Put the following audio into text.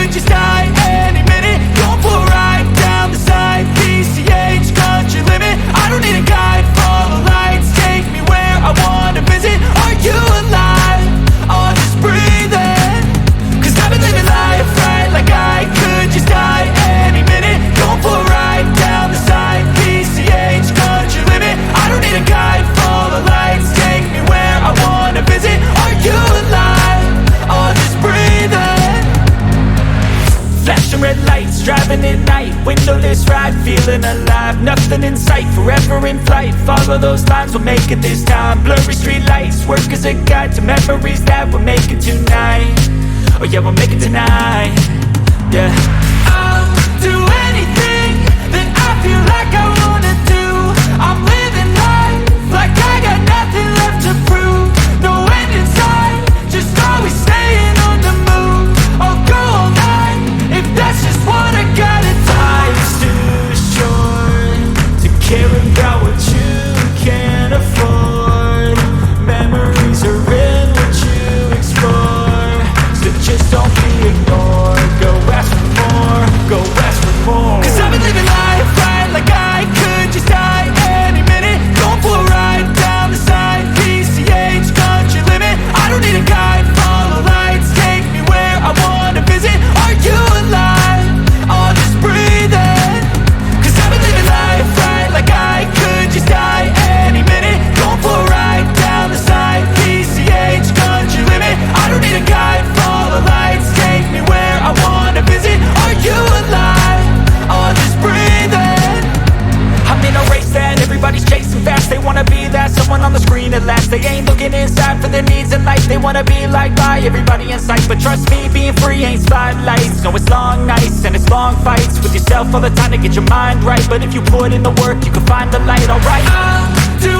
could just die any minute. Going for a ride down the side, PCH, country limit. I don't need a guide, follow lights, take me where I wanna visit. Are you alive? Or just breathing? Cause I've been living life right, like I could just die any minute. Going for a ride down the side, PCH, country limit. I don't need a guide, follow lights, take me where I wanna visit. Are you alive? Or just breathing? Flashing red lights, driving at night, windowless ride, feeling alive. Nothing in sight, forever in flight. Follow those lines, we'll make it this time. Blurry street lights, work as a guide to memories that we'll make it tonight. Oh yeah, we'll make it tonight. Yeah. I'll do anything that I feel like I wanna do. I'm living life like I got nothing left to prove. No end in sight, just always staying on the move. I'll go all night if that's just what I gotta do. Life's too short to care about what you can't afford. Memories are in what you explore, so just don't be ignored. Go ask for more, go ask for more. Cause I've been living life right, like I could just die any minute. Going for a ride down the side, PCH, country limit. I don't need a guide, follow lights, take me where I wanna visit. Are you alive? Or just breathing? Cause I've been living life right, like I could just die any minute. Going for a ride down the side, PCH, country limit. I don't need a guide, follow lights, take me where I wanna visit. Are you alive? Or just breathing? I'm in a race that everybody's chasing fast. They wanna be that someone on the screen at last. They ain't looking inside for their needs in life. They wanna be liked by everybody in sight. But trust me, being free ain't spotlights. No, it's long nights and it's long fights with yourself all the time to get your mind right. But if you put in the work, you can find the light, alright. I'll do